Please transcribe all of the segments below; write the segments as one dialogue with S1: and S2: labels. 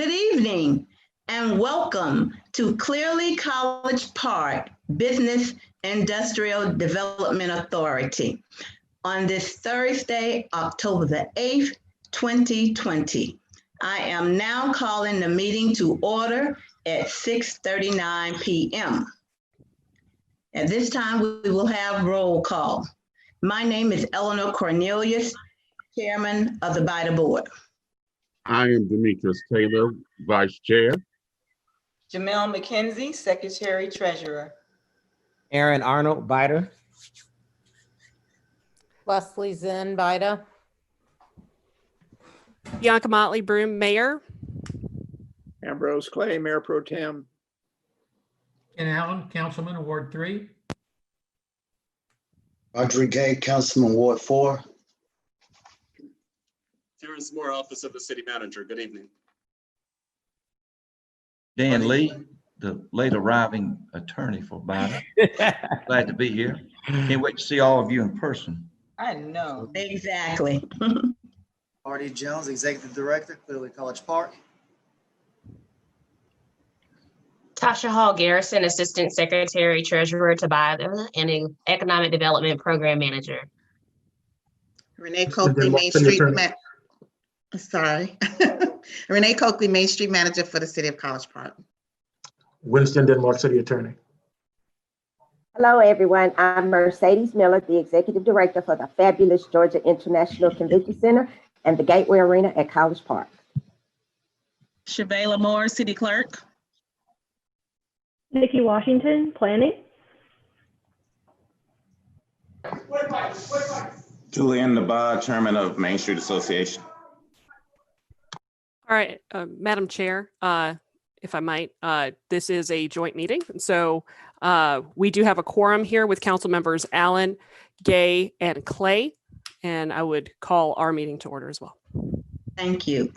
S1: Good evening and welcome to Clearly College Park Business Industrial Development Authority on this Thursday, October the 8th, 2020. I am now calling the meeting to order at 6:39 p.m. At this time, we will have roll call. My name is Eleanor Cornelius, Chairman of the BIDA Board.
S2: I am Demetrius Taylor, Vice Chair.
S3: Jamel McKenzie, Secretary Treasurer.
S4: Aaron Arnold, BIDA.
S5: Leslie Zinn, BIDA.
S6: Bianca Motley Broom, Mayor.
S7: Ambrose Clay, Mayor Pro Tem.
S8: Ken Allen, Councilman, Ward 3.
S9: Audrey Gay, Councilman, Ward 4.
S10: Terrence Moore, Office of the City Manager. Good evening.
S11: Dan Lee, the late arriving attorney for BIDA. Glad to be here. Can't wait to see all of you in person.
S3: I know.
S1: Exactly.
S12: Artie Jones, Executive Director, Clearly College Park.
S13: Tasha Hall Garrison, Assistant Secretary Treasurer to BIDA and Economic Development Program Manager.
S14: Renee Coakley, Main Street Renee Coakley, Main Street Manager for the City of College Park.
S7: Winston Denmark, City Attorney.
S15: Hello, everyone. I'm Mercedes Miller, the Executive Director for the fabulous Georgia International Convention Center and the Gateway Arena at College Park.
S16: Shavela Moore, City Clerk.
S17: Nikki Washington, Planning.
S18: Julian Nabad, Chairman of Main Street Association.
S6: All right, Madam Chair, if I might, this is a joint meeting. So we do have a quorum here with council members Allen, Gay, and Clay, and I would call our meeting to order as well.
S1: Thank you,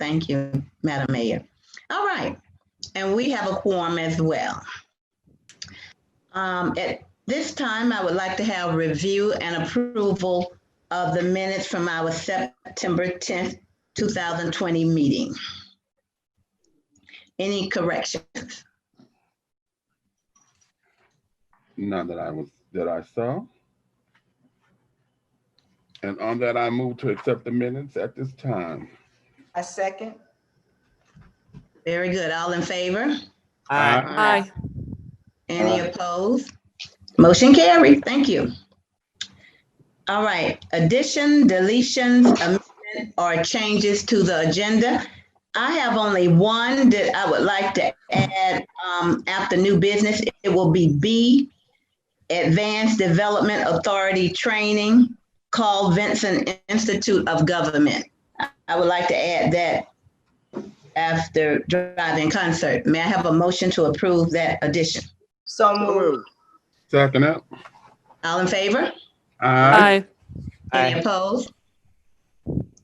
S1: Madam Mayor. All right, and we have a quorum as well. At this time, I would like to have review and approval of the minutes from our September 10th, 2020 meeting. Any corrections?
S2: None that I saw. And on that, I move to accept the minutes at this time.
S3: I second.
S1: Very good. All in favor?
S6: Aye.
S1: Any opposed? Motion carried. Thank you. All right. Addition, deletions, amendment, or changes to the agenda. I have only one that I would like to add after new business. It will be B, Advanced Development Authority Training, called Vincent Institute of Government. I would like to add that after driving concert. May I have a motion to approve that addition?
S3: So moved.
S2: Second it.
S1: All in favor?
S6: Aye.
S1: Any opposed?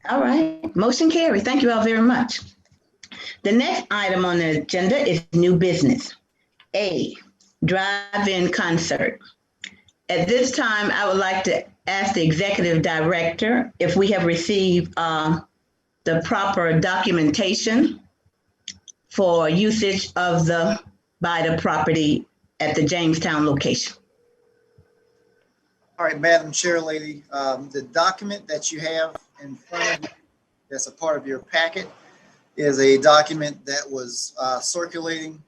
S1: All right, motion carried. Thank you all very much. The next item on the agenda is new business. A, drive-in concert. At this time, I would like to ask the executive director if we have received the proper documentation for usage of the BIDA property at the Jamestown location.
S12: All right, Madam Chair Lady, the document that you have in front of you that's a part of your packet is a document that was circulating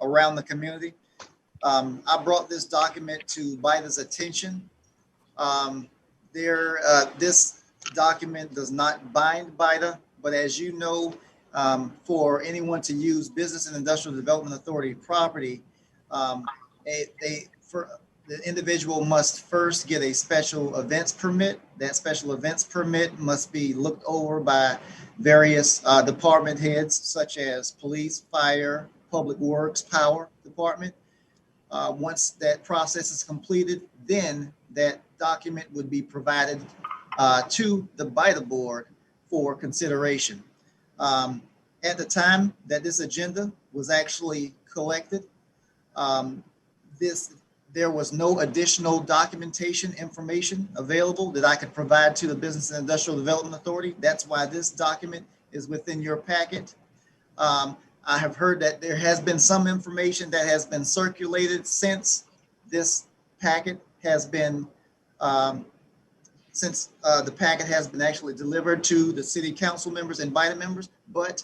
S12: around the community. I brought this document to BIDA's attention. This document does not bind BIDA, but as you know, for anyone to use Business and Industrial Development Authority property, the individual must first get a special events permit. That special events permit must be looked over by various department heads, such as police, fire, public works, power department. Once that process is completed, then that document would be provided to the BIDA board for consideration. At the time that this agenda was actually collected, there was no additional documentation information available that I could provide to the Business and Industrial Development Authority. That's why this document is within your packet. I have heard that there has been some information that has been circulated since this packet has been, the packet has been actually delivered to the city council members and BIDA members, but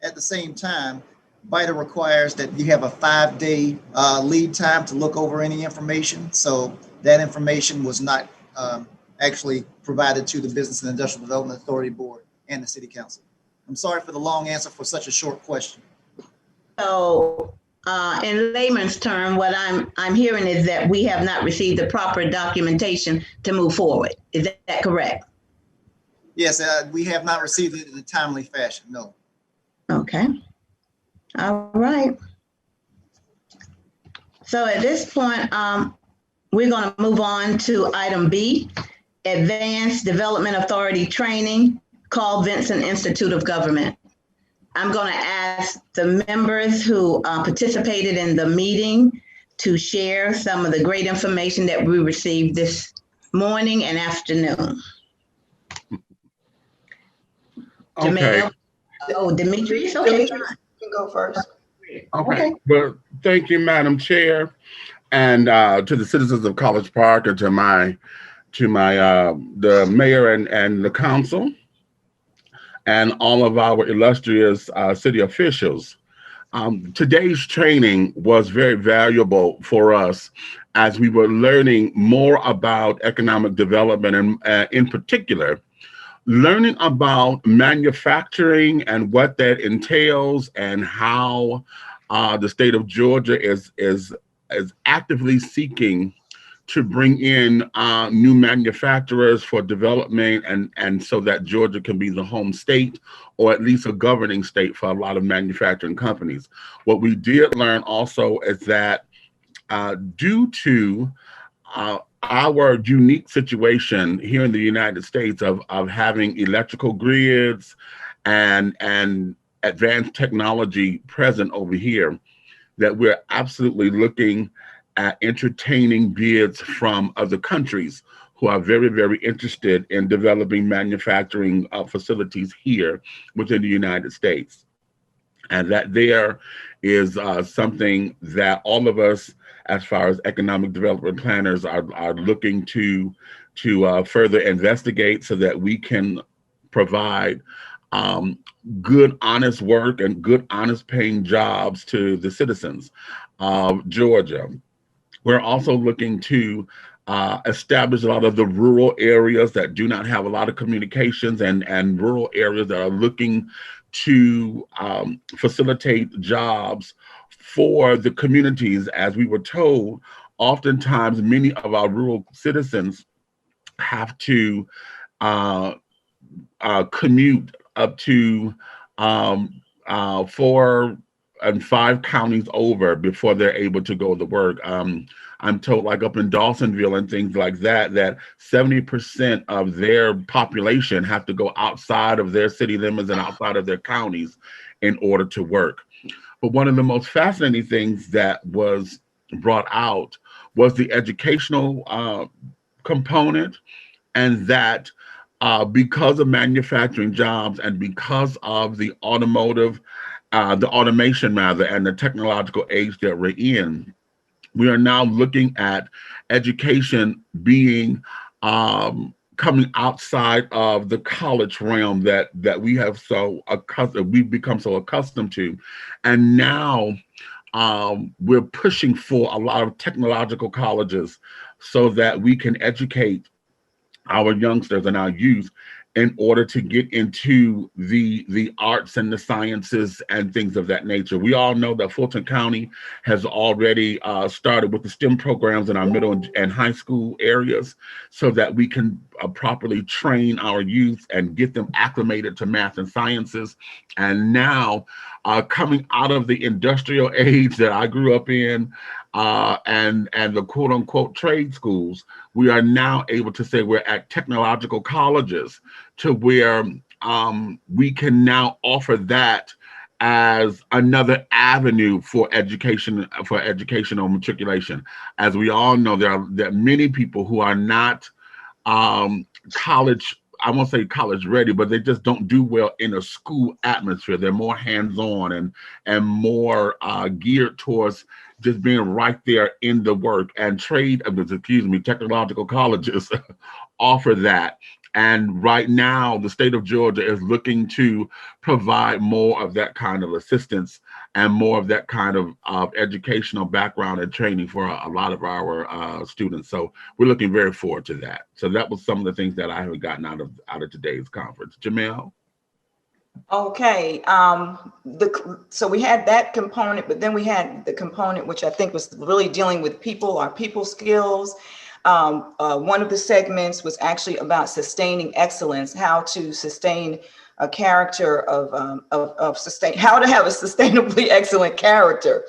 S12: at the same time, BIDA requires that you have a 5-day lead time to look over any information. So that information was not actually provided to the Business and Industrial Development Authority Board and the City Council. I'm sorry for the long answer for such a short question.
S1: So in layman's term, what I'm hearing is that we have not received the proper documentation to move forward. Is that correct?
S12: Yes, we have not received it in a timely fashion, no.
S1: Okay. All right. So at this point, we're going to move on to item B, Advanced Development Authority Training, Carl Vinson Institute of Government. I'm going to ask the members who participated in the meeting to share some of the great information that we received this morning and afternoon.
S2: Okay.
S1: Oh, Demetrius, okay.
S3: You can go first.
S2: Okay. Well, thank you, Madam Chair, and to the citizens of College Park, and to the mayor and the council, and all of our illustrious city officials. Today's training was very valuable for us as we were learning more about economic development, and in particular, learning about manufacturing and what that entails, and how the state of Georgia is actively seeking to bring in new manufacturers for development, and so that Georgia can be the home state, or at least a governing state for a lot of manufacturing companies. What we did learn also is that due to our unique situation here in the United States of having electrical grids and advanced technology present over here, that we're absolutely looking at entertaining bids from other countries who are very, very interested in developing manufacturing facilities here within the United States. And that there is something that all of us, as far as economic development planners, are looking to further investigate, so that we can provide good, honest work and good, honest paying jobs to the citizens of Georgia. We're also looking to establish a lot of the rural areas that do not have a lot of communications, and rural areas that are looking to facilitate jobs for the communities. As we were told, oftentimes many of our rural citizens have to commute up to 4 and 5 counties over before they're able to go to work. I'm told, like up in Dawsonville and things like that, that 70% of their population have to go outside of their city limits and outside of their counties in order to work. But one of the most fascinating things that was brought out was the educational component, and that because of manufacturing jobs and because of the automation rather, and the technological age that we're in, we are now looking at education being coming outside of the college realm that we've become so accustomed to. And now we're pushing for a lot of technological colleges so that we can educate our youngsters and our youth in order to get into the arts and the sciences and things of that nature. We all know that Fulton County has already started with the STEM programs in our middle and high school areas, so that we can properly train our youth and get them acclimated to math and sciences. And now, coming out of the industrial age that I grew up in, and the quote unquote trade schools, we are now able to say we're at technological colleges, to where we can now offer that as another avenue for education, for educational matriculation. As we all know, there are many people who are not college I won't say college ready, but they just don't do well in a school atmosphere. They're more hands-on and more geared towards just being right there in the work. And technological colleges offer that. And right now, the state of Georgia is looking to provide more of that kind of assistance and more of that kind of educational background and training for a lot of our students. So we're looking very forward to that. So that was some of the things that I have gotten out of today's conference. Jamel?
S3: Okay, so we had that component, but then we had the component which I think was really dealing with people, our people skills. One of the segments was actually about sustaining excellence, how to sustain a character of sustain, how to have a sustainably excellent character.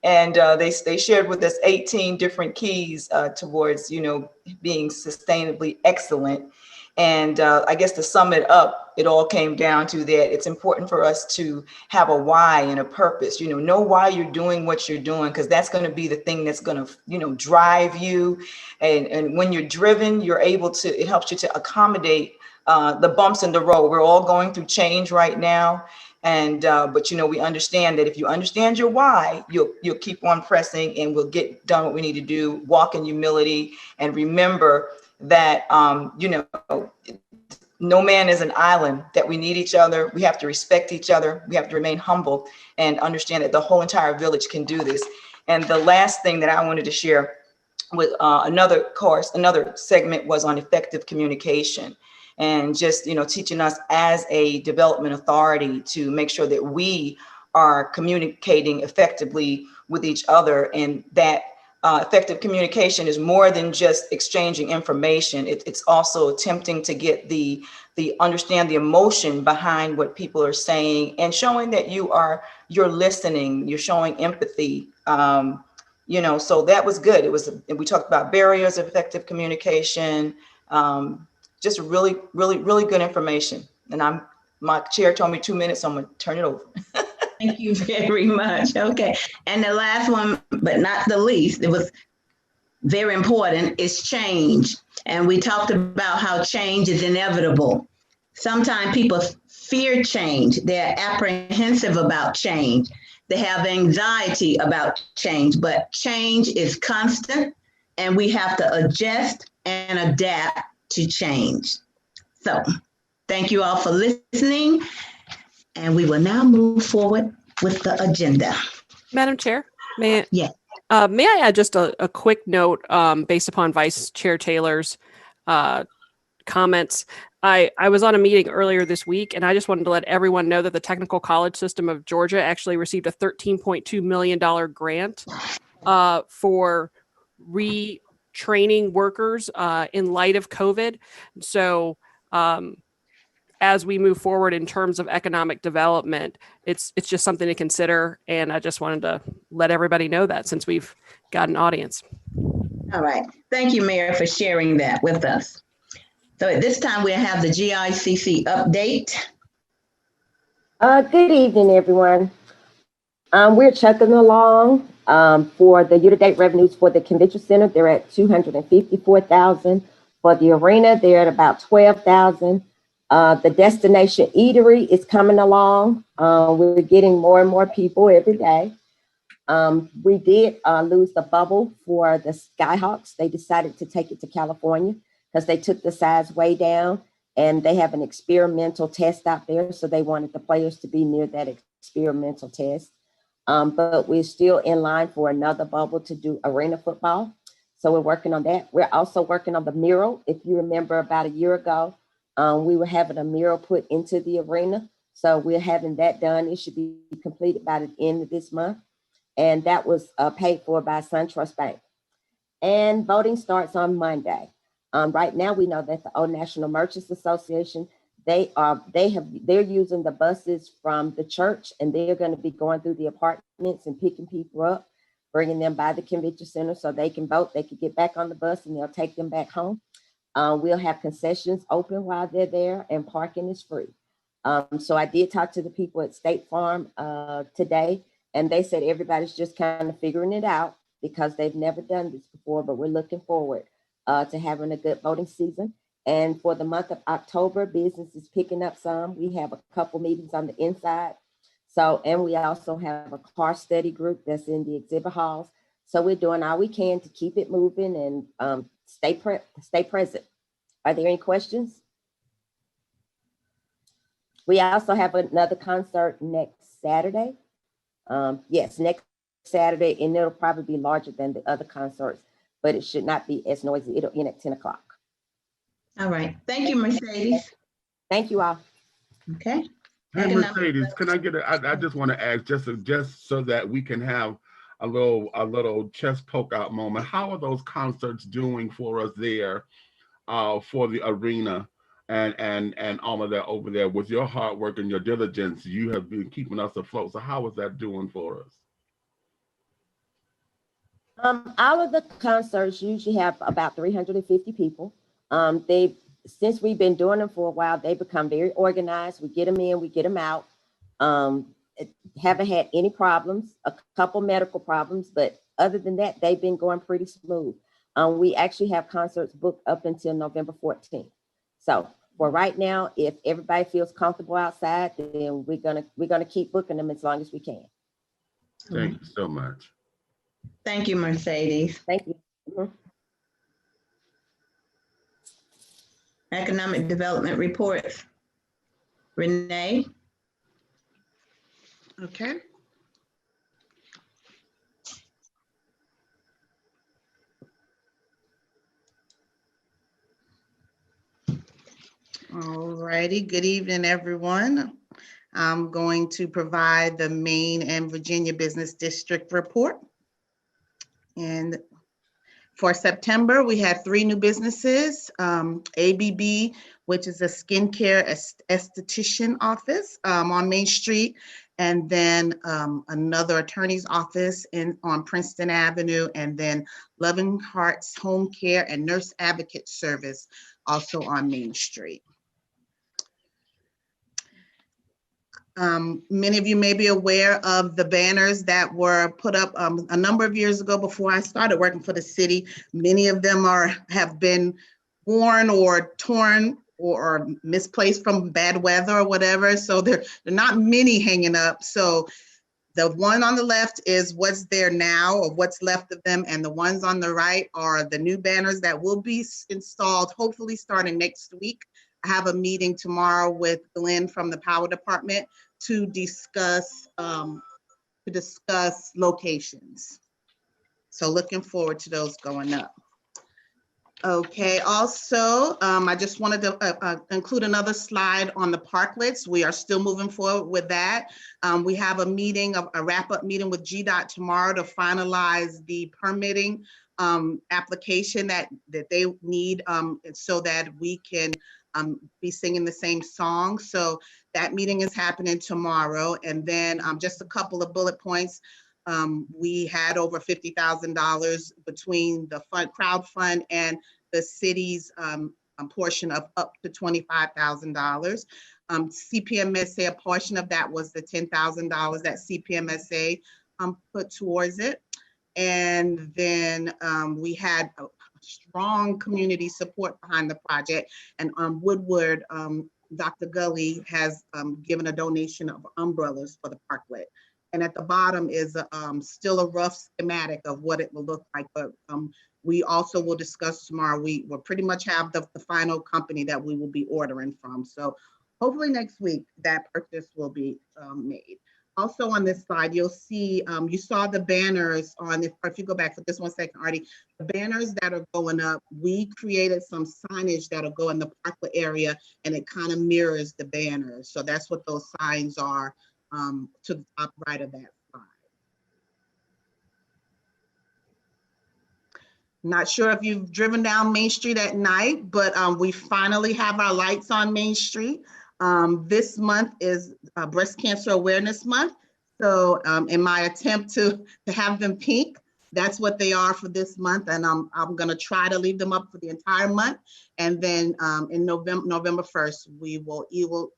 S3: And they shared with us 18 different keys towards, being sustainably excellent. And I guess to sum it up, it all came down to that it's important for us to have a why and a purpose, know why you're doing what you're doing, because that's going to be the thing that's going to, drive you. And when you're driven, you're able to, it helps you to accommodate the bumps in the road. We're all going through change right now. And but we understand that if you understand your why, you'll keep on pressing and we'll get done what we need to do, walk in humility, and remember that no man is an island, that we need each other. We have to respect each other. We have to remain humble and understand that the whole entire village can do this. And the last thing that I wanted to share with another segment was on effective communication. And just, teaching us as a development authority to make sure that we are communicating effectively with each other, and that effective communication is more than just exchanging information. It's also attempting to get the understand the emotion behind what people are saying, and showing that you're listening, you're showing empathy. So that was good. We talked about barriers of effective communication. Just really, really, really good information. And my chair told me 2 minutes, so I'm gonna turn it over.
S1: Thank you very much. Okay. And the last one, but not the least, it was very important, is change. And we talked about how change is inevitable. Sometimes people fear change. They're apprehensive about change. They have anxiety about change, but change is constant and we have to adjust and adapt to change. So thank you all for listening. And we will now move forward with the agenda.
S6: Madam Chair, may
S1: I
S6: add just a quick note based upon Vice Chair Taylor's comments. I was on a meeting earlier this week, and I just wanted to let everyone know that the Technical College System of Georgia actually received a $13.2 million grant for retraining workers in light of COVID. So as we move forward in terms of economic development, it's just something to consider. And I just wanted to let everybody know that, since we've got an audience.
S1: All right. Thank you, Mayor, for sharing that with us. So at this time, we'll have the GICC update.
S15: Good evening, everyone. We're chugging along for the year-to-date revenues for the convention center. They're at $254,000. For the arena, they're at about $12,000. The destination eatery is coming along. We're getting more and more people every day. We did lose the bubble for the Skyhawks. They decided to take it to California because they took the size way down, and they have an experimental test out there. So they wanted the players to be near that experimental test. But we're still in line for another bubble to do arena football. So we're working on that. We're also working on the mural. If you remember, about a year ago, we were having a mural put into the arena. So we're having that done. It should be completed by the end of this month. And that was paid for by SunTrust Bank. And voting starts on Monday. Right now, we know that the Old National Merchants Association, they're using the buses from the church, and they're going to be going through the apartments and picking people up, bringing them by the convention center so they can vote. They can get back on the bus and they'll take them back home. We'll have concessions open while they're there, and parking is free. So I did talk to the people at State Farm today, and they said everybody's just kind of figuring it out because they've never done this before, but we're looking forward to having a good voting season. And for the month of October, business is picking up some. We have a couple meetings on the inside. So, and we also have a car study group that's in the exhibit halls. So we're doing all we can to keep it moving and stay present. Are there any questions? We also have another concert next Saturday. Yes, next Saturday, and it'll probably be larger than the other concerts, but it should not be as noisy. It'll end at 10 o'clock.
S1: All right. Thank you, Mercedes.
S15: Thank you all.
S1: Okay.
S2: Hey, Mercedes, can I get I just want to ask just so that we can have a little chest poke out moment. How are those concerts doing for us there for the arena and all of that over there? With your hard work and your diligence, you have been keeping us afloat. So how is that doing for us?
S15: All of the concerts usually have about 350 people. Since we've been doing them for a while, they become very organized. We get them in, we get them out. Haven't had any problems, a couple medical problems, but other than that, they've been going pretty smooth. We actually have concerts booked up until November 14th. So for right now, if everybody feels comfortable outside, then we're gonna keep booking them as long as we can.
S2: Thank you so much.
S1: Thank you, Mercedes.
S15: Thank you. Mm-hmm.
S1: Economic development reports. Renee.
S14: Okay. All righty. Good evening, everyone. I'm going to provide the Maine and Virginia Business District report. And for September, we had 3 new businesses, ABB, which is a skincare esthetician office on Main Street, and then another attorney's office on Princeton Avenue, and then Loving Hearts Home Care and Nurse Advocate Service also on Main Street. Many of you may be aware of the banners that were put up a number of years ago before I started working for the city. Many of them have been worn or torn or misplaced from bad weather or whatever. So there are not many hanging up. So the one on the left is what's there now or what's left of them. And the ones on the right are the new banners that will be installed, hopefully starting next week. I have a meeting tomorrow with Glenn from the Power Department to discuss locations. So looking forward to those going up. Okay, also, I just wanted to include another slide on the parklets. We are still moving forward with that. We have a meeting, a wrap-up meeting with GDOT tomorrow to finalize the permitting application that they need so that we can be singing the same song. So that meeting is happening tomorrow. And then just a couple of bullet points. We had over $50,000 between the crowd fund and the city's portion of up to $25,000. CPMSA, a portion of that was the $10,000 that CPMSA put towards it. And then we had a strong community support behind the project. And Woodward, Dr. Gully has given a donation of umbrellas for the parklet. And at the bottom is still a rough schematic of what it will look like. But we also will discuss tomorrow. We will pretty much have the final company that we will be ordering from. So hopefully next week that purchase will be made. Also on this slide, you'll see, you saw the banners on, if you go back for this 1 second, Artie, the banners that are going up, we created some signage that'll go in the parklet area and it kind of mirrors the banners. So that's what those signs are to the top right of that slide. Not sure if you've driven down Main Street at night, but we finally have our lights on Main Street. This month is Breast Cancer Awareness Month. So in my attempt to have them pink, that's what they are for this month. And I'm gonna try to leave them up for the entire month. And then in November 1st, we will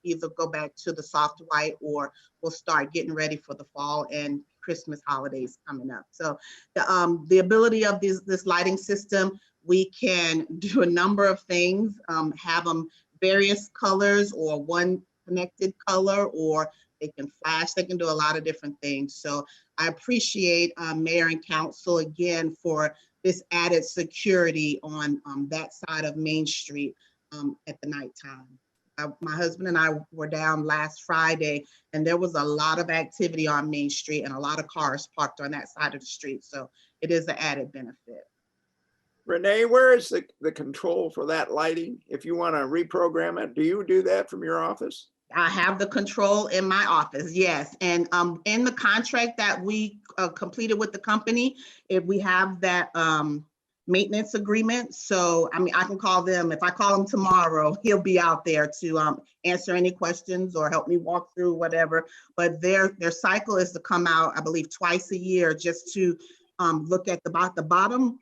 S14: either go back to the soft white or we'll start getting ready for the fall. And Christmas holidays coming up. So the ability of this lighting system, we can do a number of things, have them various colors or one connected color, or they can flash, they can do a lot of different things. So I appreciate Mayor and Council again for this added security on that side of Main Street at the nighttime. My husband and I were down last Friday, and there was a lot of activity on Main Street and a lot of cars parked on that side of the street. So it is an added benefit.
S7: Renee, where is the control for that lighting? If you want to reprogram it, do you do that from your office?
S14: I have the control in my office, yes. And in the contract that we completed with the company, if we have that maintenance agreement. So, I mean, I can call them. If I call him tomorrow, he'll be out there to answer any questions or help me walk through whatever. But their cycle is to come out, I believe, twice a year, just to look at the bottom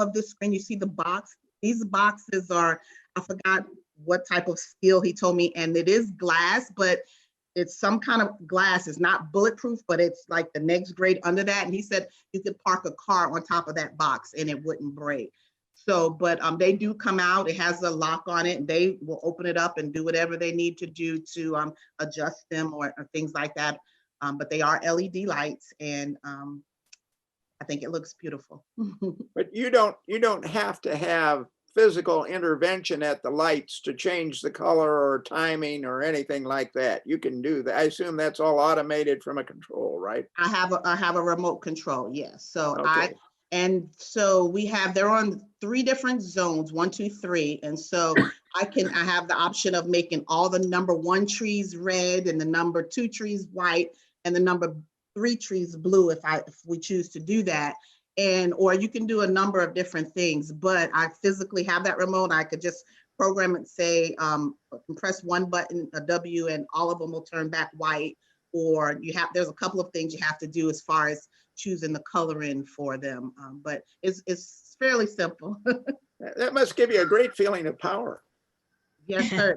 S14: of this screen. You see the box. These boxes are, I forgot what type of steel he told me, and it is glass, but it's some kind of glass. It's not bulletproof, but it's like the next grade under that. And he said you could park a car on top of that box and it wouldn't break. So, but they do come out. It has a lock on it, and they will open it up and do whatever they need to do to adjust them or things like that. But they are LED lights, and I think it looks beautiful.
S7: But you don't have to have physical intervention at the lights to change the color or timing or anything like that. You can do that. I assume that's all automated from a control, right? I
S14: have a remote control, yes. So
S7: okay.
S14: They're on 3 different zones, 1, 2, 3. And so I have the option of making all the number 1 trees red and the number 2 trees white and the number 3 trees blue if we choose to do that. Or you can do a number of different things, but I physically have that remote. I could just program it, say, press one button, a W, and all of them will turn back white. Or there's a couple of things you have to do as far as choosing the coloring for them. But it's fairly simple.
S7: That must give you a great feeling of power.
S14: Yes, sir.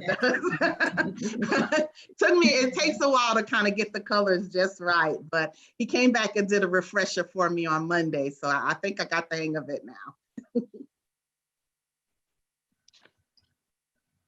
S14: It takes a while to kind of get the colors just right, but he came back and did a refresher for me on Monday. So I think I got the hang of it now.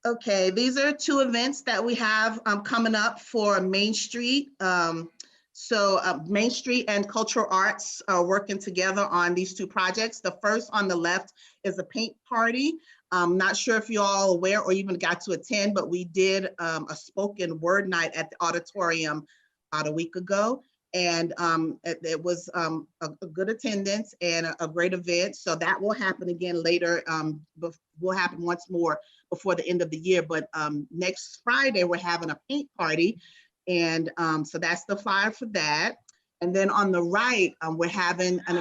S14: Okay, these are 2 events that we have coming up for Main Street. Main Street and Cultural Arts are working together on these 2 projects. The first on the left is a paint party. I'm not sure if you're all aware or even got to attend, but we did a spoken word night at the auditorium about a week ago. And it was a good attendance and a great event. So that will happen again later. Will happen once more before the end of the year. But next Friday, we're having a paint party. And so that's the flyer for that. And then on the right, we're having an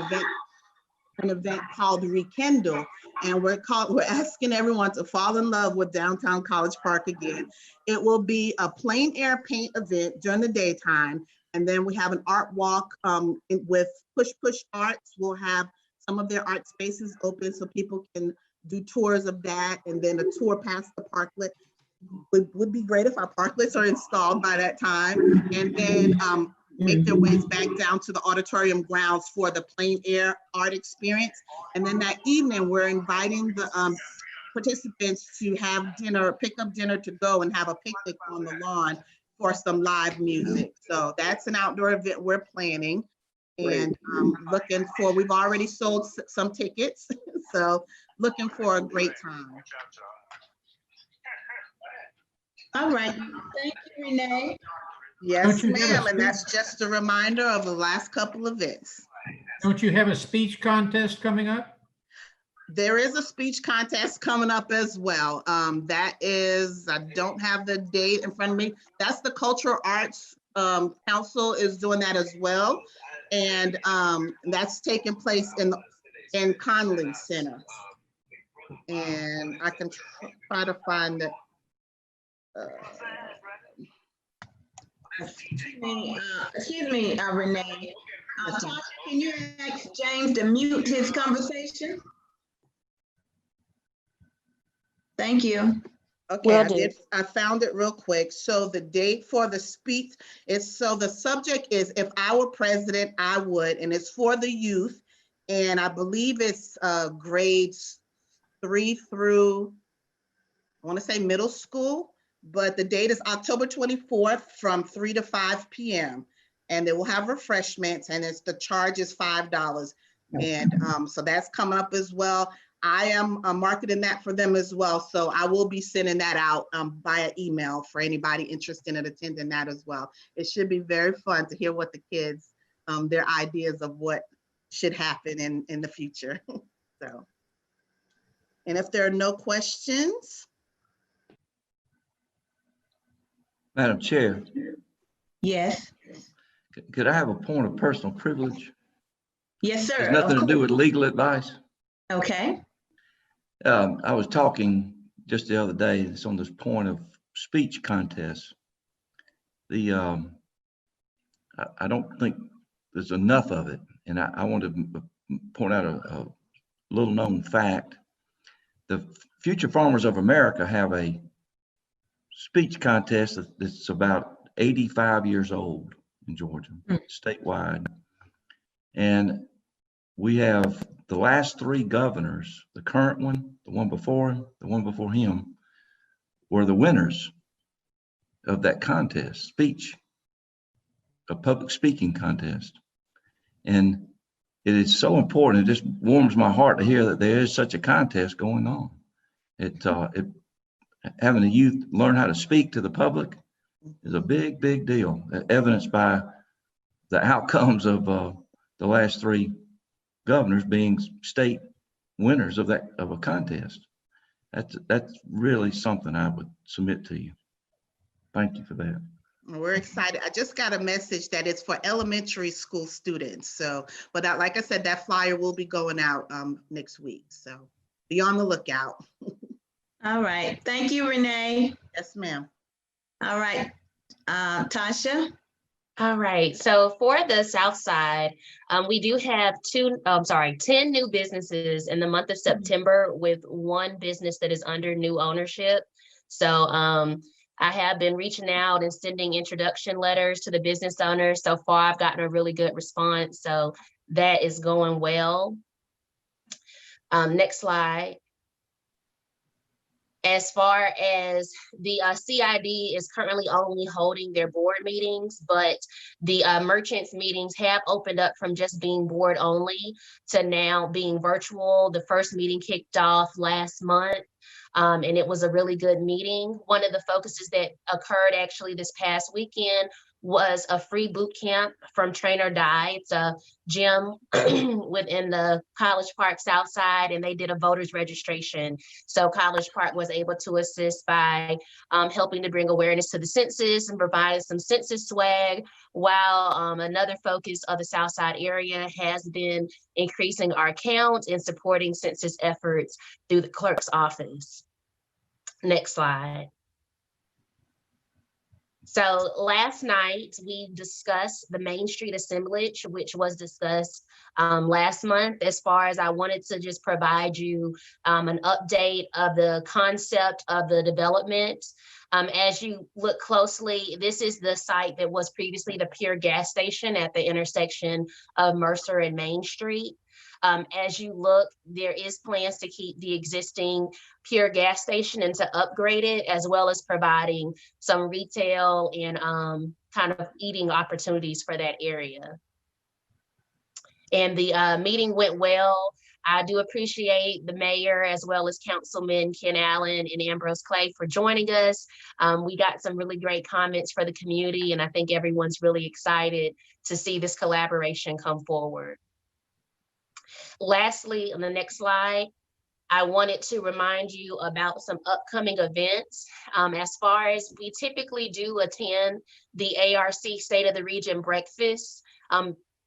S14: event called Rekindle. And we're asking everyone to fall in love with downtown College Park again. It will be a plein air paint event during the daytime. And then we have an art walk with Push Arts. We'll have some of their art spaces open so people can do tours of that. And then a tour past the Parklet. Would be great if our Parklets are installed by that time. And then make their ways back down to the auditorium grounds for the plein air art experience. And then that evening, we're inviting the participants to have dinner, pick up dinner to go and have a picnic on the lawn for some live music. So that's an outdoor event we're planning. And we've already sold some tickets. So looking for a great time.
S1: All right, thank you, Renee.
S14: Yes, ma'am, and that's just a reminder of the last couple of events.
S8: Don't you have a speech contest coming up?
S14: There is a speech contest coming up as well. That is, I don't have the date in front of me. That's the Cultural Arts Council is doing that as well. And that's taking place in Conley Center. And I can try to find it.
S1: Excuse me, Renee. Tasha, can you ask James to mute his conversation? Thank you.
S14: Okay,
S13: Will do.
S14: I found it real quick. So the date for the speech is, so the subject is if I were president, I would, and it's for the youth. And I believe it's grades 3 through, I want to say middle school, but the date is October 24th from 3 to 5 p.m. And they will have refreshments, and the charge is $5. And so that's coming up as well. I am marketing that for them as well. So I will be sending that out via email for anybody interested in attending that as well. It should be very fun to hear what the kids, their ideas of what should happen in the future. So, and if there are no questions.
S11: Madam Chair,
S1: Yes.
S11: could I have a point of personal privilege?
S1: Yes, sir.
S11: Has nothing to do with legal advice.
S1: Okay.
S11: I was talking just the other day, it's on this point of speech contests. I don't think there's enough of it. And I want to point out a little known fact. The Future Farmers of America have a speech contest that's about 85 years old in Georgia, statewide. And we have the last 3 governors, the current one, the one before him, the one before him, were the winners of that contest, a public speaking contest. And it is so important. It just warms my heart to hear that there is such a contest going on. Having the youth learn how to speak to the public is a big, big deal, evidenced by the outcomes of the last 3 governors being state winners of a contest. That's really something I would submit to you. Thank you for that.
S14: We're excited. I just got a message that it's for elementary school students. So, but like I said, that flyer will be going out next week. So be on the lookout.
S1: All right. Thank you, Renee.
S14: Yes, ma'am.
S1: All right. Tasha?
S13: All right, so for the South Side, we do have 10 new businesses in the month of September, with 1 business that is under new ownership. So I have been reaching out and sending introduction letters to the business owners. So far, I've gotten a really good response. So that is going well. Next slide. As far as the CID is currently only holding their board meetings, but the merchants meetings have opened up from just being board only to now being virtual. The first meeting kicked off last month, and it was a really good meeting. One of the focuses that occurred actually this past weekend was a free boot camp from Train or Die. It's a gym within the College Park South Side, and they did a voters registration. So College Park was able to assist by helping to bring awareness to the census and provide some census swag, while another focus of the South Side area has been increasing our count and supporting census efforts through the clerk's office. Next slide. So last night we discussed the Main Street assemblage, which was discussed last month. As far as I wanted to just provide you an update of the concept of the development. As you look closely, this is the site that was previously the Pure gas station at the intersection of Mercer and Main Street. As you look, there is plans to keep the existing Pure gas station and to upgrade it, as well as providing some retail and kind of eating opportunities for that area. And the meeting went well. I do appreciate the mayor, as well as Councilman Ken Allen and Ambrose Clay, for joining us. We got some really great comments for the community, and I think everyone's really excited to see this collaboration come forward. Lastly, on the next slide, I wanted to remind you about some upcoming events. As far as we typically do attend the ARC State of the Region breakfast.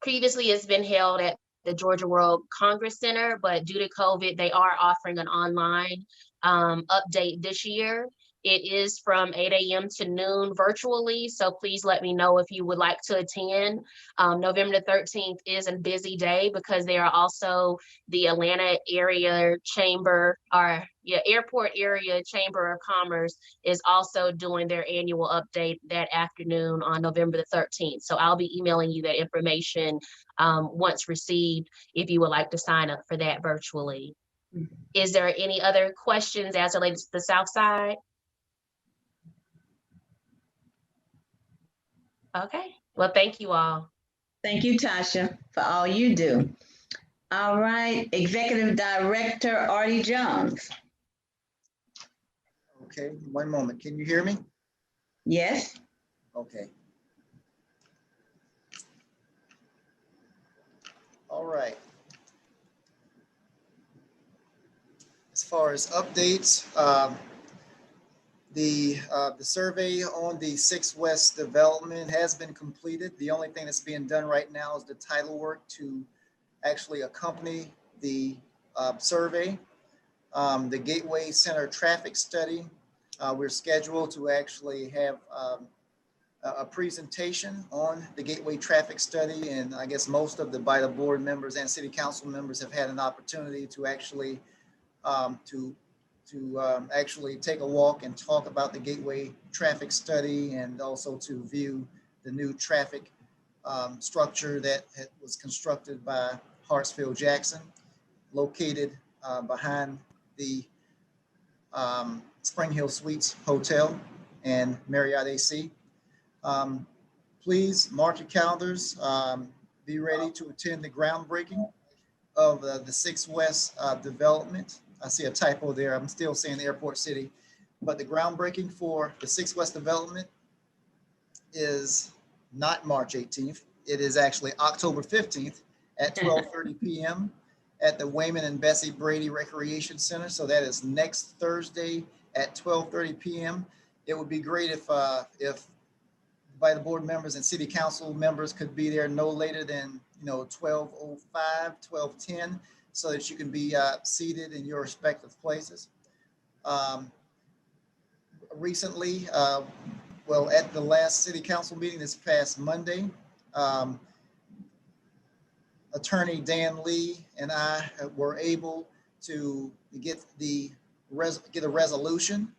S13: Previously, it's been held at the Georgia World Congress Center, but due to COVID, they are offering an online update this year. It is from 8 a.m. to noon virtually, so please let me know if you would like to attend. November the 13th is a busy day because there are also the Atlanta area chamber, or airport area chamber of commerce is also doing their annual update that afternoon on November the 13th. So I'll be emailing you that information once received if you would like to sign up for that virtually. Is there any other questions as relates to the South Side? Okay, well, thank you all.
S1: Thank you, Tasha, for all you do. All right, Executive Director Artie Jones.
S12: Okay, one moment. Can you hear me?
S1: Yes.
S12: Okay. All right. As far as updates, the survey on the 6 West development has been completed. The only thing that's being done right now is the title work to actually accompany the survey. The Gateway Center traffic study, we're scheduled to actually have a presentation on the Gateway traffic study, and I guess most of the BIDA board members and city council members have had an opportunity to actually actually take a walk and talk about the Gateway traffic study, and also to view the new traffic structure that was constructed by Hartsfield Jackson, located behind the Spring Hill Suites Hotel and Marriott AC. Please mark your calendars. Be ready to attend the groundbreaking of the 6 West development. I see a typo there. I'm still saying Airport City, but the groundbreaking for the 6 West development is not March 18th. It is actually October 15th at 12:30 p.m. at the Wayman and Bessie Brady Recreation Center. So that is next Thursday at 12:30 p.m. It would be great if by the board members and city council members could be there no later than 12:05, 12:10, so that you can be seated in your respective places. Recently, well, at the last city council meeting this past Monday, Attorney Dan Lee and I were able to get a resolution.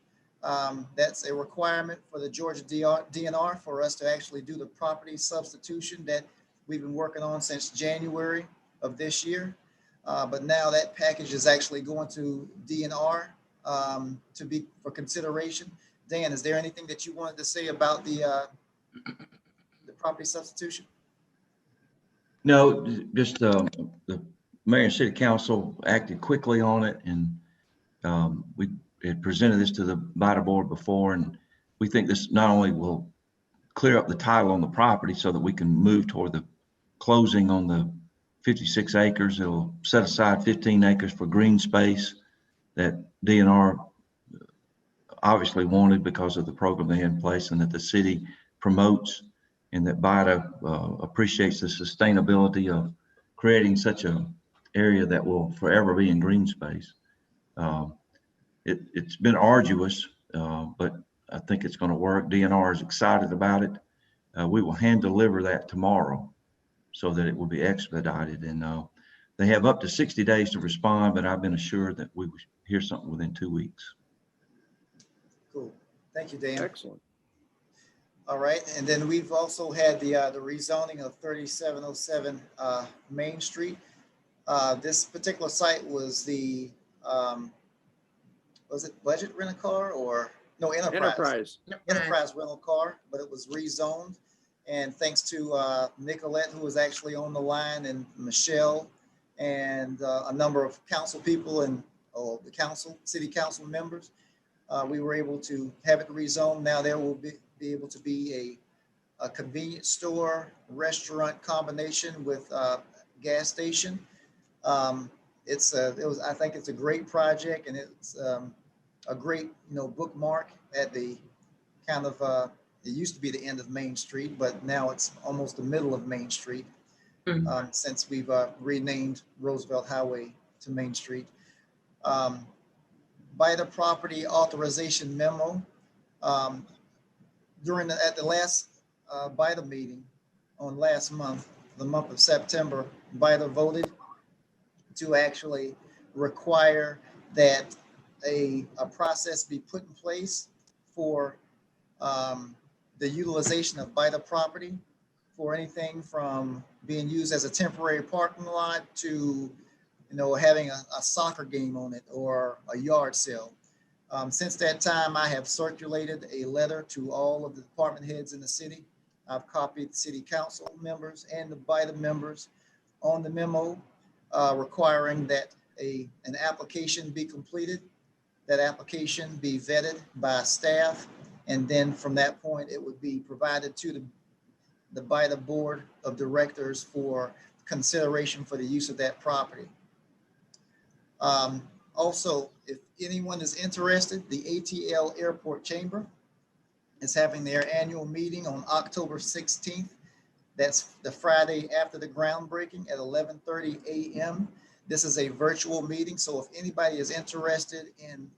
S12: That's a requirement for the Georgia DNR for us to actually do the property substitution that we've been working on since January of this year. But now that package is actually going to DNR to be for consideration. Dan, is there anything that you wanted to say about the property substitution?
S11: No, just the mayor and city council acted quickly on it, and we had presented this to the BIDA board before, and we think this not only will clear up the title on the property so that we can move toward the closing on the 56 acres. It'll set aside 15 acres for green space that DNR obviously wanted because of the program they had in place, and that the city promotes, and that BIDA appreciates the sustainability of creating such an area that will forever be in green space. It's been arduous, but I think it's going to work. DNR is excited about it. We will hand deliver that tomorrow so that it will be expedited. And they have up to 60 days to respond, but I've been assured that we will hear something within 2 weeks.
S12: Cool. Thank you, Dan.
S7: Excellent.
S12: All right. And then we've also had the rezoning of 3707 Main Street. This particular site was the was it budget rent-a-car or no, enterprise rental car, but it was rezoned. And thanks to Nicolette, who was actually on the line, and Michelle, and a number of council people and the council, city council members, we were able to have it rezoned. Now there will be able to be a convenience store, restaurant combination with gas station. I think it's a great project, and it's a great, bookmark at the kind of, it used to be the end of Main Street, but now it's almost the middle of Main Street, since we've renamed Roosevelt Highway to Main Street. BIDA property authorization memo At the last BIDA meeting on last month, the month of September, BIDA voted to actually require that a process be put in place for the utilization of BIDA property for anything from being used as a temporary parking lot to, having a soccer game on it or a yard sale. Since that time, I have circulated a letter to all of the department heads in the city. I've copied the city council members and the BIDA members on the memo requiring that an application be completed, that application be vetted by staff, and then from that point, it would be provided to the BIDA board of directors for consideration for the use of that property. Also, if anyone is interested, the ATL Airport Chamber is having their annual meeting on October 16th. That's the Friday after the groundbreaking at 11:30 a.m. This is a virtual meeting, so if anybody is interested in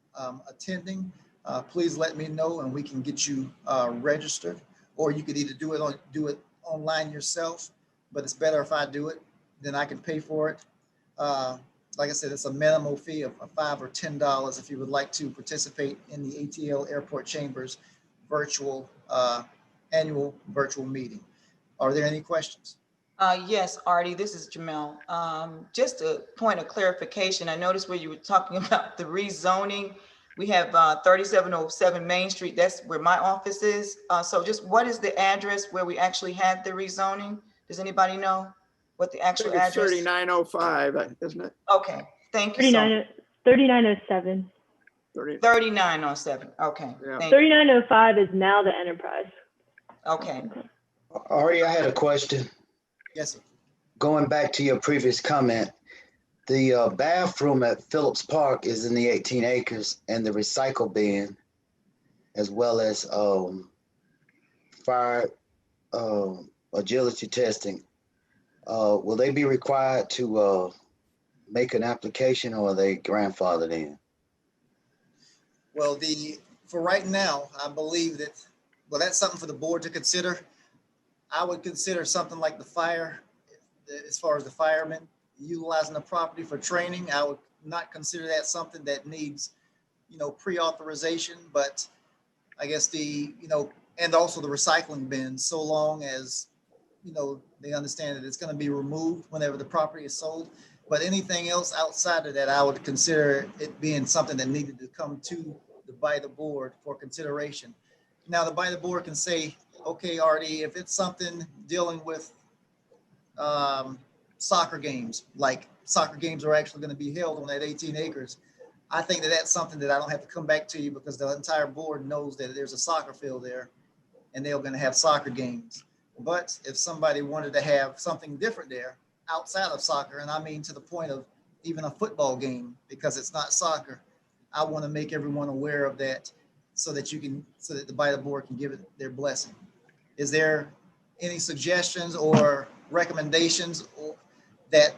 S12: attending, please let me know and we can get you registered, or you could either do it online yourself, but it's better if I do it, then I can pay for it. Like I said, it's a minimal fee of $5 or $10 if you would like to participate in the ATL Airport Chambers virtual annual virtual meeting. Are there any questions?
S3: Yes, Artie, this is Jamel. Just a point of clarification. I noticed where you were talking about the rezoning. We have 3707 Main Street. That's where my office is. So just what is the address where we actually had the rezoning? Does anybody know what the actual address?
S7: 3905, isn't it?
S3: Okay, thank you.
S16: 3907.
S3: 3907. Okay.
S7: Yeah.
S16: 3905 is now the Enterprise.
S3: Okay.
S9: Ari, I had a question.
S12: Yes, sir.
S9: Going back to your previous comment, the bathroom at Phillips Park is in the 18 acres and the recycle bin, as well as fire agility testing. Will they be required to make an application, or are they grandfathered in?
S12: Well, for right now, I believe that, well, that's something for the board to consider. I would consider something like the fire, as far as the firemen utilizing the property for training. I would not consider that something that needs, pre-authorization, but I guess and also the recycling bin, so long as, they understand that it's going to be removed whenever the property is sold. But anything else outside of that, I would consider it being something that needed to come to the BIDA board for consideration. Now, the BIDA board can say, okay, Artie, if it's something dealing with soccer games, like soccer games are actually going to be held on that 18 acres, I think that that's something that I don't have to come back to you, because the entire board knows that there's a soccer field there and they're going to have soccer games. But if somebody wanted to have something different there outside of soccer, and I mean to the point of even a football game, because it's not soccer, I want to make everyone aware of that so that the BIDA board can give it their blessing. Is there any suggestions or recommendations that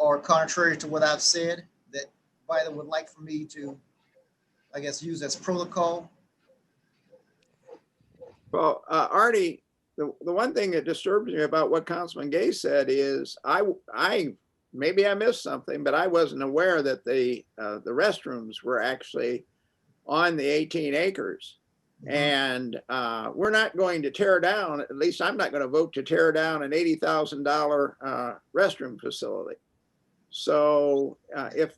S12: are contrary to what I've said that BIDA would like for me to, I guess, use as protocol?
S7: Well, Artie, the one thing that disturbs me about what Councilman Gay said is maybe I missed something, but I wasn't aware that the restrooms were actually on the 18 acres. And we're not going to tear down, at least I'm not going to vote to tear down an $80,000 restroom facility. So if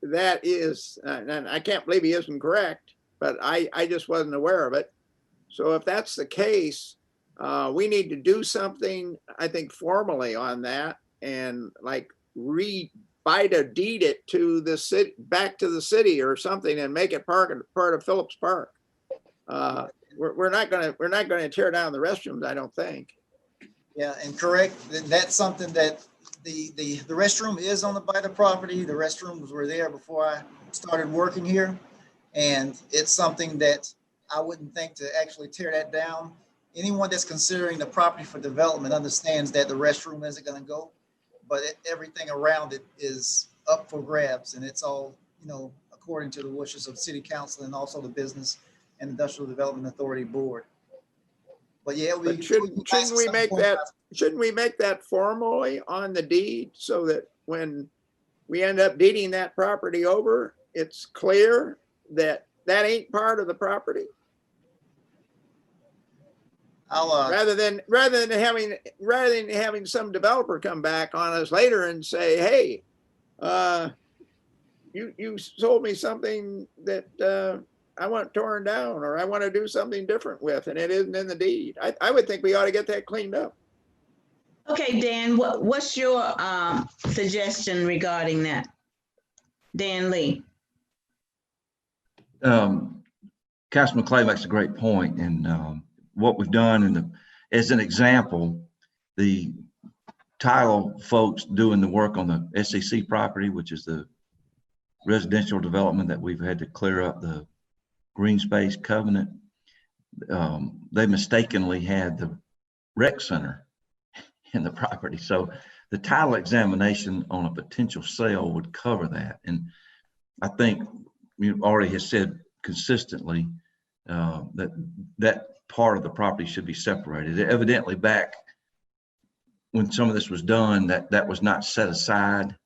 S7: that is, and I can't believe he isn't correct, but I just wasn't aware of it. So if that's the case, we need to do something, I think, formally on that, and like BIDA deed it to the city, back to the city or something, and make it part of Phillips Park. We're not going to tear down the restrooms, I don't think.
S12: Yeah, and correct. That's something that the restroom is on the BIDA property. The restrooms were there before I started working here, and it's something that I wouldn't think to actually tear that down. Anyone that's considering the property for development understands that the restroom isn't going to go, but everything around it is up for grabs, and it's all, according to the wishes of city council and also the business and Industrial Development Authority Board. But yeah,
S7: But shouldn't we make that formally on the deed so that when we end up deeding that property over, it's clear that that ain't part of the property? Rather than having some developer come back on us later and say, hey, you sold me something that I want torn down, or I want to do something different with, and it isn't in the deed. I would think we ought to get that cleaned up.
S1: Okay, Dan, what's your suggestion regarding that? Dan Lee.
S11: Councilman Clay makes a great point, and what we've done as an example, the title folks doing the work on the SEC property, which is the residential development that we've had to clear up the green space covenant. They mistakenly had the rec center in the property. So the title examination on a potential sale would cover that. And I think you already have said consistently that part of the property should be separated. Evidently back when some of this was done, that was not set aside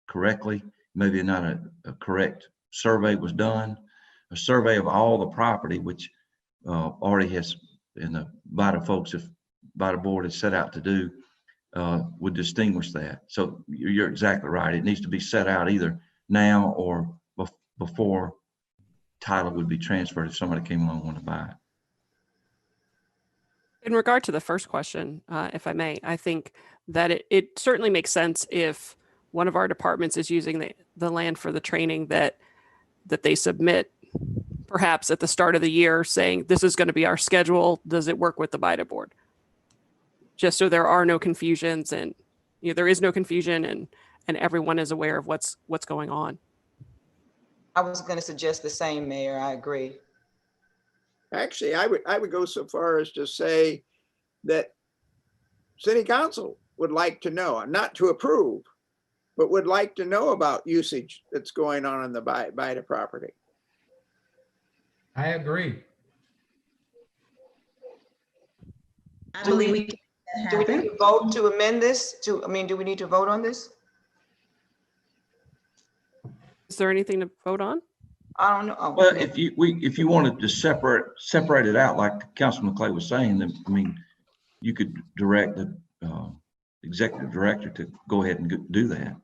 S11: correctly. Maybe not a correct survey was done. A survey of all the property, which already has, and the BIDA folks, if BIDA board is set out to do, would distinguish that. So you're exactly right. It needs to be set out either now or before title would be transferred if somebody came along and wanted to buy it.
S6: In regard to the first question, if I may, I think that it certainly makes sense if one of our departments is using the land for the training that they submit perhaps at the start of the year saying, this is going to be our schedule. Does it work with the BIDA board? Just so there are no confusions, and there is no confusion, and everyone is aware of what's going on.
S3: I was going to suggest the same, Mayor. I agree.
S7: Actually, I would go so far as to say that City Council would like to know, not to approve, but would like to know about usage that's going on the BIDA property.
S8: I agree.
S1: I believe we can.
S3: Do we need to vote to amend this? Do we need to vote on this?
S6: Is there anything to vote on?
S3: I don't know. Oh,
S11: well, if you wanted to separate it out, like Councilman Clay was saying, then you could direct the executive director to go ahead and do that.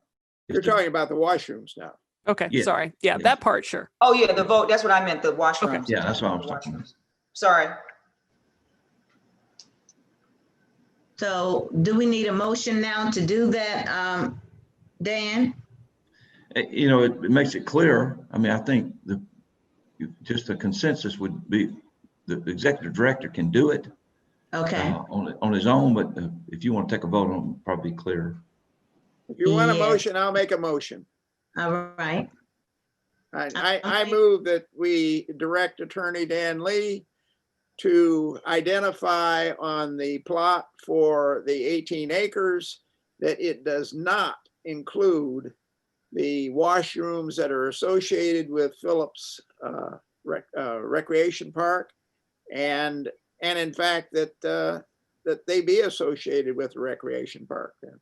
S7: You're talking about the washrooms now.
S6: Okay, yeah. Sorry. Yeah, that part, sure.
S3: Oh yeah, the vote. That's what I meant. The washrooms.
S11: Okay. Yeah, that's what I was talking about.
S3: Sorry.
S1: So do we need a motion now to do that, Dan?
S11: It makes it clear. I think just a consensus would be the executive director can do it.
S1: Okay.
S11: On his own, but if you want to take a vote on it, it'll probably be clearer.
S7: If you want a motion, I'll make a motion.
S1: All right.
S7: I move that we direct Attorney Dan Lee to identify on the plot for the 18 acres that it does not include the washrooms that are associated with Phillips Recreation Park, and in fact that they be associated with the Recreation Park. Then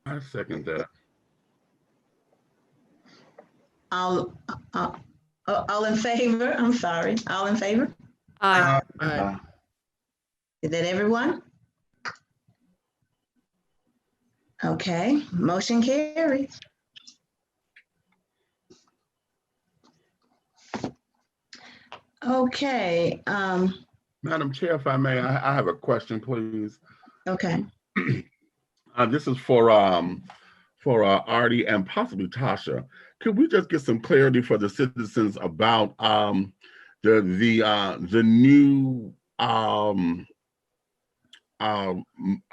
S2: I second that.
S1: All in favor? I'm sorry. All in favor?
S6: Aye.
S7: Aye.
S1: Is that everyone? Okay, motion carries. Okay.
S2: Madam Chair, if I may, I have a question, please.
S1: Okay.
S2: This is for Artie and possibly Tasha. Could we just get some clarity for the citizens about the new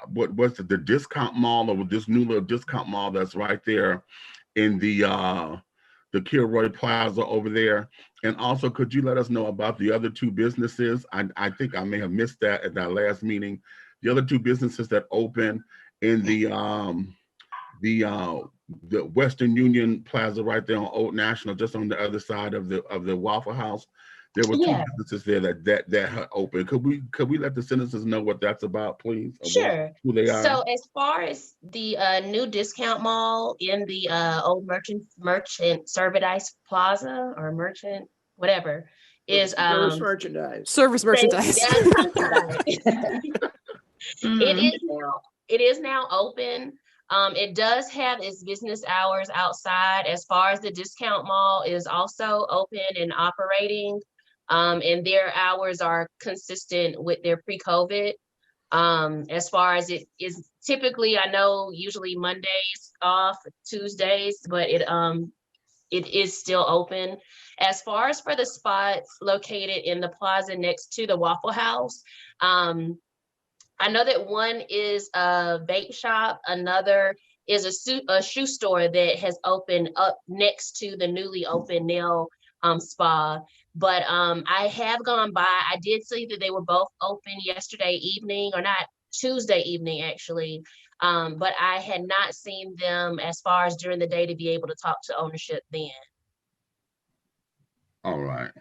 S2: what's it, the discount mall, or this new little discount mall that's right there in the Kilroy Plaza over there? And also, could you let us know about the other two businesses? I think I may have missed that at that last meeting. The other two businesses that open in the the Western Union Plaza right there on Old National, just on the other side of the Waffle House. There were two
S13: Yeah.
S2: businesses there that had opened. Could we let the citizens know what that's about, please? Or
S13: Sure.
S2: who they are?
S13: So as far as the new discount mall in the old merchant Service Plaza or merchant, whatever, is
S7: Service merchandise.
S6: Service merchandise.
S13: It is now open. It does have its business hours outside. As far as the discount mall is also open and operating, and their hours are consistent with their pre-COVID. As far as it is typically, I know usually Mondays off, Tuesdays, but it is still open. As far as for the spots located in the plaza next to the Waffle House, I know that one is a vape shop, another is a shoe store that has opened up next to the newly opened nail spa. But I have gone by, I did see that they were both open yesterday evening, or not, Tuesday evening actually. But I had not seen them as far as during the day to be able to talk to ownership then.
S2: All right.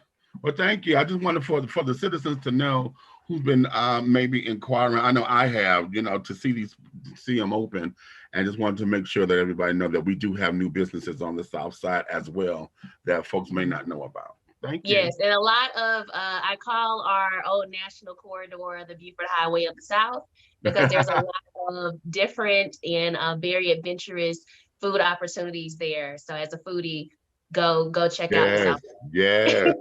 S2: Well, thank you. I just wanted for the citizens to know who's been maybe inquiring. I know I have, to see them open, and just wanted to make sure that everybody know that we do have new businesses on the south side as well that folks may not know about. Thank you.
S13: Yes, and a lot of, I call our old national corridor the Buford Highway of the South, because there's a lot of different and very adventurous food opportunities there. So as a foodie, go check out the South.
S2: Yeah.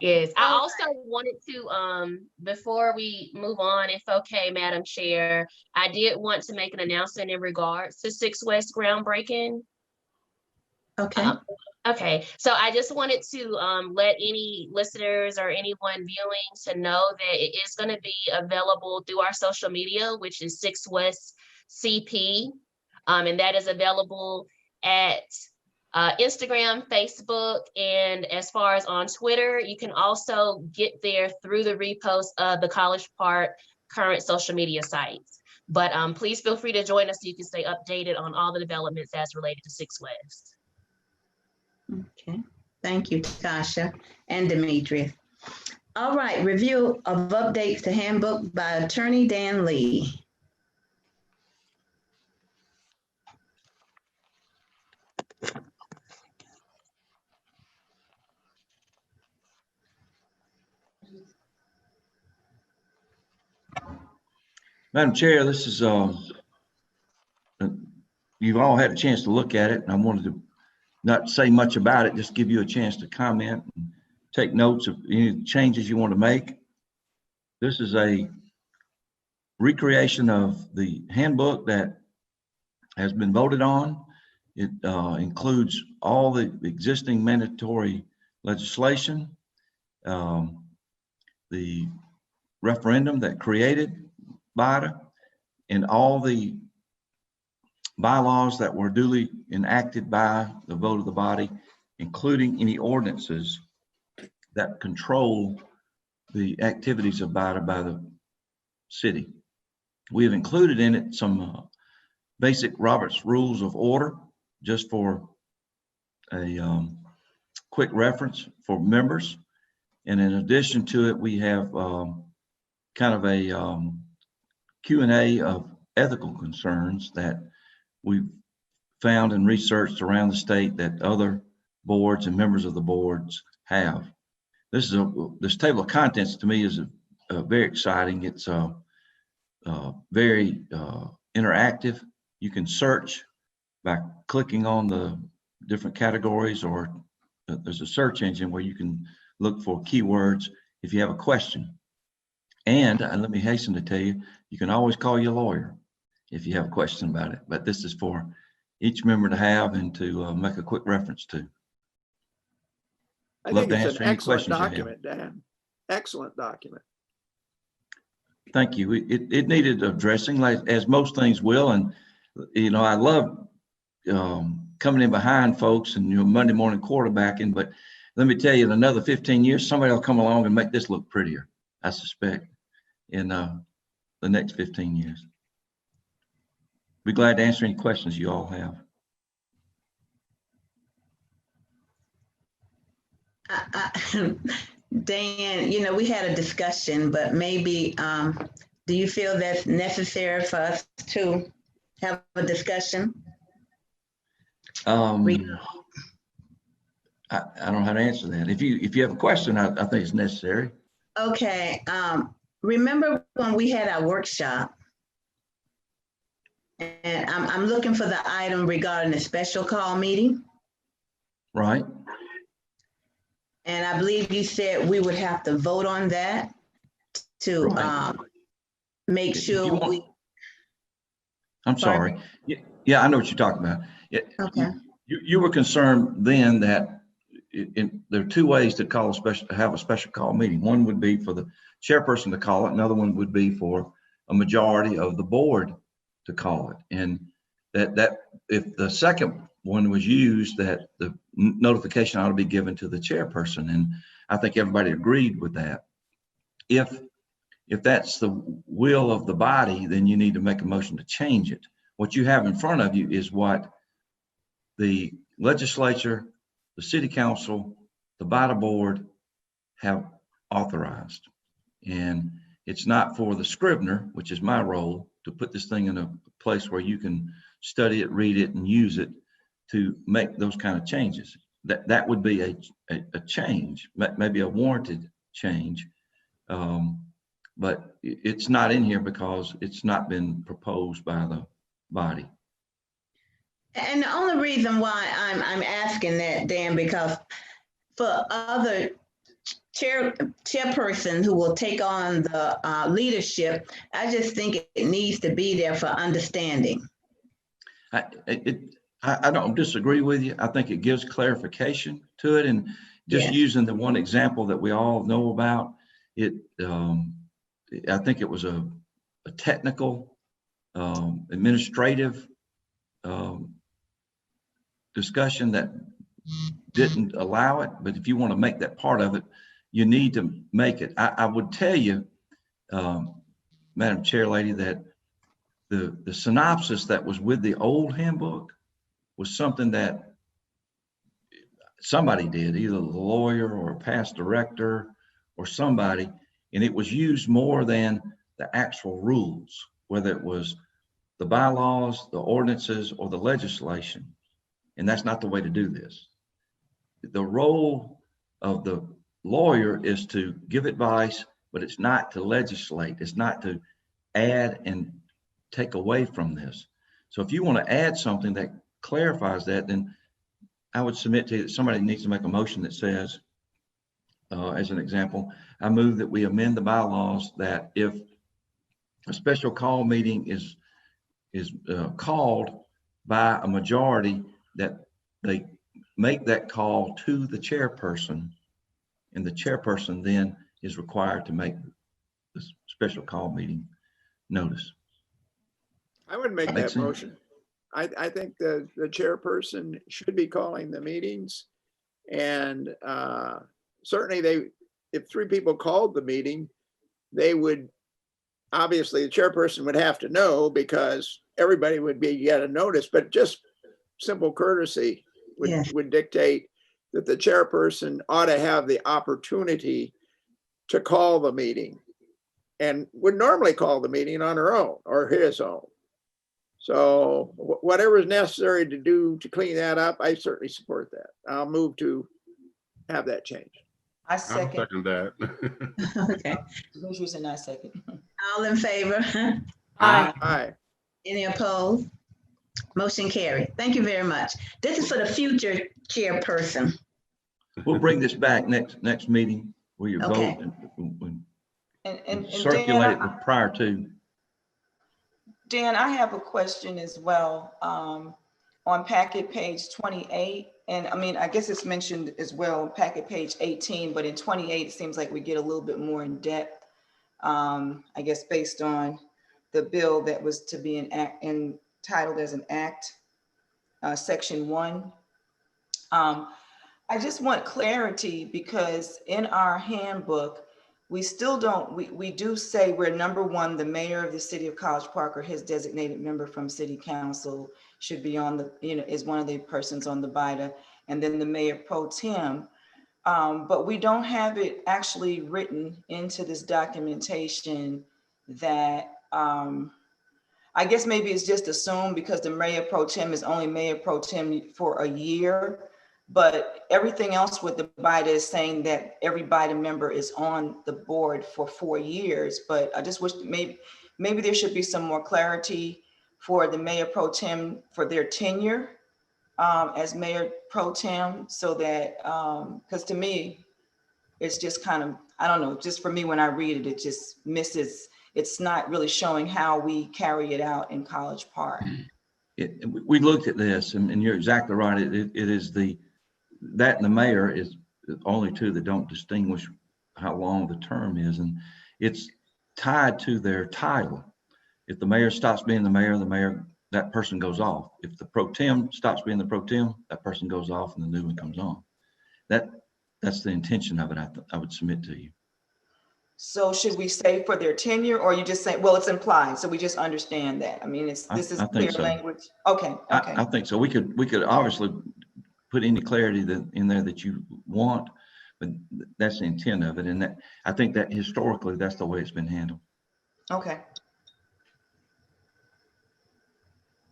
S13: Yes, I also wanted to, before we move on, if okay, Madam Chair, I did want to make an announcement in regards to 6 West groundbreaking.
S1: Okay.
S13: Okay, so I just wanted to let any listeners or anyone viewing to know that it is going to be available through our social media, which is 6 West CP, and that is available at Instagram, Facebook, and as far as on Twitter, you can also get there through the repost of the College Park current social media sites. But please feel free to join us so you can stay updated on all the developments as related to 6 West.
S1: Okay, thank you, Tasha and Demetrius. All right, review of updates to handbook by Attorney Dan Lee.
S11: Madam Chair, this is, you've all had a chance to look at it, and I wanted to not say much about it, just give you a chance to comment and take notes of any changes you want to make. This is a recreation of the handbook that has been voted on. It includes all the existing mandatory legislation, the referendum that created BIDA, and all the bylaws that were duly enacted by the vote of the body, including any ordinances that control the activities of BIDA by the city. We have included in it some basic Robert's Rules of Order, just for a quick reference for members. And in addition to it, we have kind of a Q&A of ethical concerns that we've found and researched around the state that other boards and members of the boards have. This table of contents to me is very exciting. It's very interactive. You can search by clicking on the different categories, or there's a search engine where you can look for keywords if you have a question. And let me hasten to tell you, you can always call your lawyer if you have a question about it. But this is for each member to have and to make a quick reference to.
S7: I think it's an excellent document, Dan. Excellent document.
S11: Thank you. It needed addressing, like as most things will. And I love coming in behind folks and Monday morning quarterbacking. But let me tell you, in another 15 years, somebody will come along and make this look prettier, I suspect, in the next 15 years. Be glad to answer any questions you all have.
S1: Dan, you know, we had a discussion, but maybe, do you feel that's necessary for us to have a discussion?
S11: I don't know how to answer that. If you have a question, I think it's necessary.
S1: Okay, remember when we had our workshop? And I'm looking for the item regarding the special call meeting.
S11: Right.
S1: And I believe you said we would have to vote on that to
S11: Right.
S1: make sure we.
S11: I'm sorry. Yeah, I know what you're talking about.
S1: Okay.
S11: You were concerned then that there are two ways to call have a special call meeting. One would be for the chairperson to call it. Another one would be for a majority of the board to call it. And that if the second one was used, that the notification ought to be given to the chairperson. And I think everybody agreed with that. If that's the will of the body, then you need to make a motion to change it. What you have in front of you is what the legislature, the city council, the BIDA board have authorized. And it's not for the scrivener, which is my role, to put this thing in a place where you can study it, read it, and use it to make those kind of changes. That would be a change, maybe a warranted change. But it's not in here because it's not been proposed by the body.
S1: And the only reason why I'm asking that, Dan, because for other chairperson who will take on the leadership, I just think it needs to be there for understanding.
S11: I don't disagree with you. I think it gives clarification to it, and just using the one example that we all know about it. I think it was a technical, administrative discussion that didn't allow it. But if you want to make that part of it, you need to make it. I would tell you, Madam Chair Lady, that the synopsis that was with the old handbook was something that somebody did, either the lawyer or a past director or somebody, and it was used more than the actual rules, whether it was the bylaws, the ordinances, or the legislation. And that's not the way to do this. The role of the lawyer is to give advice, but it's not to legislate. It's not to add and take away from this. So if you want to add something that clarifies that, then I would submit to you that somebody needs to make a motion that says, as an example, I move that we amend the bylaws that if a special call meeting is called by a majority, that they make that call to the chairperson, and the chairperson then is required to make the special call meeting notice.
S7: I would make that motion. I think the chairperson should be calling the meetings, and certainly if three people called the meeting, they would, obviously the chairperson would have to know because everybody would get a notice, but just simple courtesy would dictate that the chairperson ought to have the opportunity to call the meeting, and would normally call the meeting on her own or his own. So whatever is necessary to do to clean that up, I certainly support that. I'll move to have that changed.
S3: I second.
S2: I'll second that.
S1: Okay.
S3: Commissioners, and I second.
S1: All in favor?
S7: Aye. Aye.
S1: Any opposed? Motion carried. Thank you very much. This is for the future chairperson.
S11: We'll bring this back next meeting where you
S1: Okay.
S11: vote and
S3: And
S11: circulate
S3: Dan,
S11: it prior to.
S3: Dan, I have a question as well on packet page 28. And I mean, I guess it's mentioned as well, packet page 18, but in 28, it seems like we get a little bit more in depth, I guess, based on the bill that was to be entitled as an act, section 1. I just want clarity because in our handbook, we still don't, we do say we're number one, the mayor of the city of College Park or his designated member from city council should be on the, is one of the persons on the BIDA, and then the mayor pro tem. But we don't have it actually written into this documentation that, I guess maybe it's just assumed because the mayor pro tem is only mayor pro tem for a year, but everything else with the BIDA is saying that every BIDA member is on the board for 4 years. But I just wish maybe there should be some more clarity for the mayor pro tem for their tenure as mayor pro tem, so that, because to me, it's just kind of, I don't know, just for me, when I read it, it just misses, it's not really showing how we carry it out in College Park.
S11: We looked at this, and you're exactly right. It is that and the mayor is the only two that don't distinguish how long the term is, and it's tied to their title. If the mayor stops being the mayor, that person goes off. If the pro tem stops being the pro tem, that person goes off and the new one comes on. That's the intention of it. I would submit to you.
S3: So should we say for their tenure, or you just say, well, it's implied, so we just understand that? I mean, this is clear language. Okay.
S11: I think so. We could obviously put any clarity in there that you want, but that's the intent of it. And that, I think that historically, that's the way it's been handled.
S3: Okay.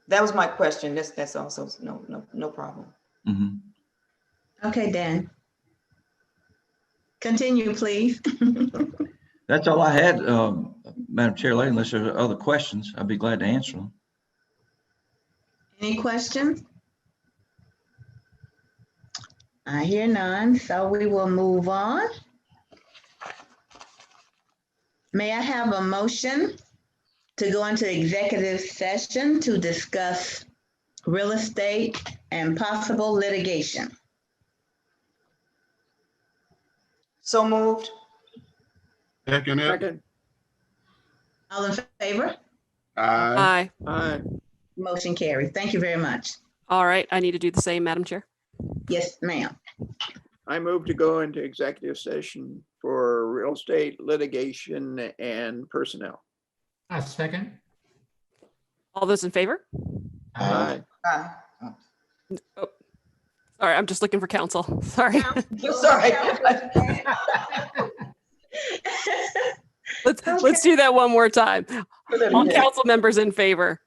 S3: That was my question. That's also no problem.
S11: Mm-hmm.
S1: Okay, Dan. Continue, please.
S11: That's all I had, Madam Chair Lady. Unless there are other questions, I'd be glad to answer them.
S1: Any questions? I hear none, so we will move on. May I have a motion to go into executive session to discuss real estate and possible litigation?
S3: So moved.
S2: Second.
S1: All in favor?
S2: Aye.
S6: Aye.
S1: Motion carries. Thank you very much.
S6: All right, I need to do the same, Madam Chair.
S1: Yes, ma'am.
S7: I move to go into executive session for real estate litigation and personnel.
S8: A second.
S6: All those in favor?
S7: Aye.
S6: Oh, sorry, I'm just looking for counsel. Sorry.
S3: Sorry.
S6: Let's do that one more time. All council members in favor.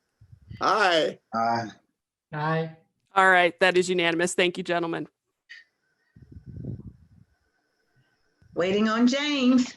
S7: Aye.
S9: Aye.
S8: Aye.
S6: All right, that is unanimous. Thank you, gentlemen.
S1: Waiting on James.